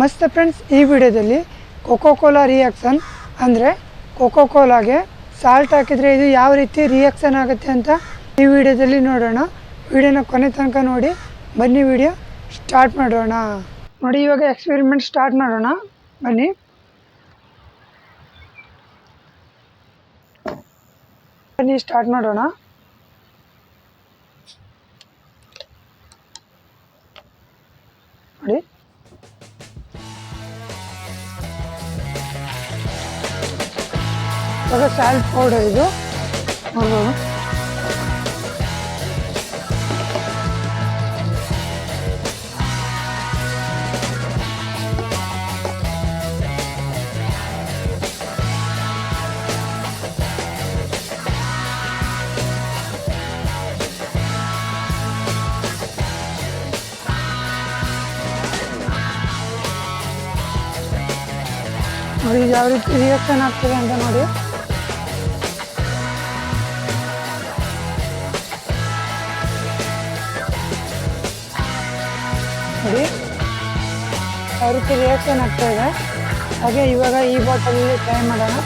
ನಮಸ್ತೆ ಫ್ರೆಂಡ್ಸ್, ಈ ವಿಡಿಯೋದಲ್ಲಿ ಕೋಕೋ ಕೋಲಾ ರಿಯಾಕ್ಷನ್ ಅಂದರೆ ಕೋಕೋ ಕೋಲಾಗೆ ಸಾಲ್ಟ್ ಹಾಕಿದರೆ ಇದು ಯಾವ ರೀತಿ ರಿಯಾಕ್ಷನ್ ಆಗುತ್ತೆ ಅಂತ ಈ ವಿಡಿಯೋದಲ್ಲಿ ನೋಡೋಣ. ವಿಡಿಯೋನ ಕೊನೆ ತನಕ ನೋಡಿ. ಬನ್ನಿ ವಿಡಿಯೋ ಸ್ಟಾರ್ಟ್ ಮಾಡೋಣ. ನೋಡಿ, ಇವಾಗ ಎಕ್ಸ್ಪೆರಿಮೆಂಟ್ ಸ್ಟಾರ್ಟ್ ಮಾಡೋಣ. ಬನ್ನಿ. ಸ್ಟಾರ್ಟ್ ಮಾಡೋಣ. ನೋಡಿ, ಇವಾಗ ಸಾಲ್ಟ್ ಪೌಡರ್ ಇದು ನೋಡೋಣ. ನೋಡಿ ಯಾವ ರೀತಿ ರಿಯಾಕ್ಷನ್ ಆಗ್ತದೆ ಅಂತ ನೋಡಿ. ನೋಡಿ ಯಾವ ರೀತಿ ರಿಯಾಕ್ಷನ್ ಆಗ್ತಾ ಇದೆ. ಹಾಗೆ ಇವಾಗ ಈ ಬಾಟಲಲ್ಲಿ ಟ್ರೈ ಮಾಡೋಣ.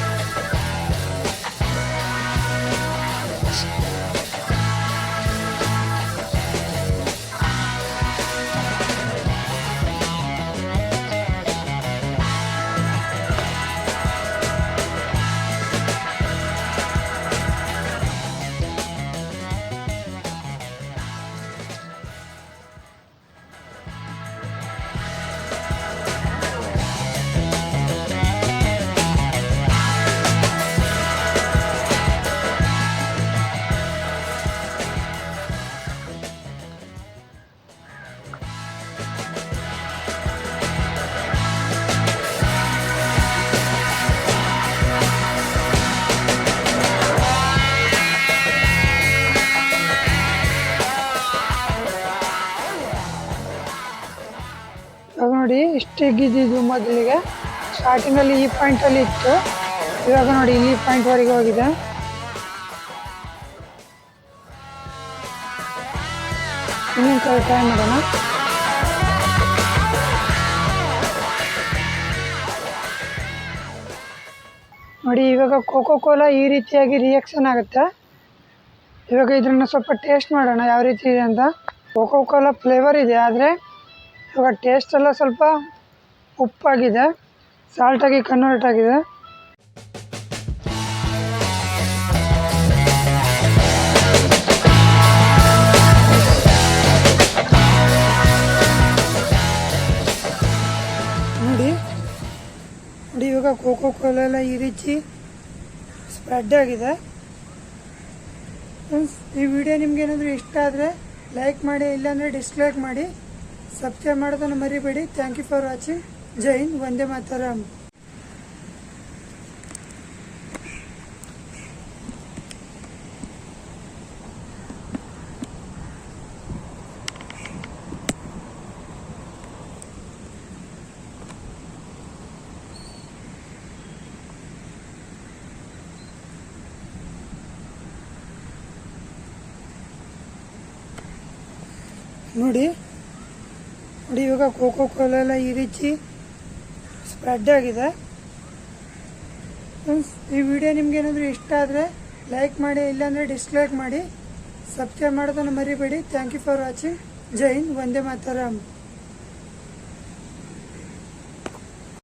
ಇವಾಗ ನೋಡಿ, ಇಷ್ಟು ಹಿಗ್ಗಿದ್ದು ಮೊದಲಿಗೆ ಸ್ಟಾರ್ಟಿಂಗಲ್ಲಿ ಈ ಪಾಯಿಂಟಲ್ಲಿ ಇತ್ತು. ಇವಾಗ ನೋಡಿ ಇಲ್ಲಿ ಪಾಯಿಂಟ್ವರೆಗೆ ಹೋಗಿದೆ. ಇನ್ನೊಂದು ಸಲ ಟ್ರೈ ಮಾಡೋಣ. ನೋಡಿ, ಇವಾಗ ಕೋಕೋ ಕೋಲಾ ಈ ರೀತಿಯಾಗಿ ರಿಯಾಕ್ಷನ್ ಆಗುತ್ತೆ. ಇವಾಗ ಇದನ್ನು ಸ್ವಲ್ಪ ಟೇಸ್ಟ್ ಮಾಡೋಣ ಯಾವ ರೀತಿ ಇದೆ ಅಂತ. ಕೋಕೋ ಕೋಲಾ ಫ್ಲೇವರ್ ಇದೆ, ಆದರೆ ಇವಾಗ ಟೇಸ್ಟ್ ಎಲ್ಲ ಸ್ವಲ್ಪ ಉಪ್ಪಾಗಿದೆ, ಸಾಲ್ಟಾಗಿ ಕನ್ವರ್ಟ್ ಆಗಿದೆ. ನೋಡಿ ನೋಡಿ ಇವಾಗ ಕೋಕೋ ಕೋಲಾ ಎಲ್ಲ ಈ ರೀತಿ ಸ್ಪ್ರೆಡ್ ಆಗಿದೆ. ಈ ವಿಡಿಯೋ ನಿಮ್ಗೆ ಏನಾದರೂ ಇಷ್ಟ ಆದರೆ ಲೈಕ್ ಮಾಡಿ, ಇಲ್ಲಾಂದರೆ ಡಿಸ್ಲೈಕ್ ಮಾಡಿ. ಸಬ್ಸ್ಕ್ರೈಬ್ ಮಾಡೋದನ್ನು ಮರಿಬೇಡಿ. Thank you for watching. ಜೈ ಹಿಂದ್, ವಂದೇ ಮಾತರಂ. ನೋಡಿ ನೋಡಿ ಇವಾಗ ಕೋಕೋ ಕೋಲಾ ಎಲ್ಲ ಈ ರೀತಿ ಸ್ಪ್ರೆಡ್ ಆಗಿದೆ. ಈ ವಿಡಿಯೋ ನಿಮ್ಗೆ ಏನಾದರೂ ಇಷ್ಟ ಆದರೆ ಲೈಕ್ ಮಾಡಿ, ಇಲ್ಲಾಂದರೆ ಡಿಸ್ಲೈಕ್ ಮಾಡಿ. ಸಬ್ಸ್ಕ್ರೈಬ್ ಮಾಡೋದನ್ನು ಮರಿಬೇಡಿ. Thank you for watching. ಜೈ ಹಿಂದ್, ವಂದೇ ಮಾತರಂ.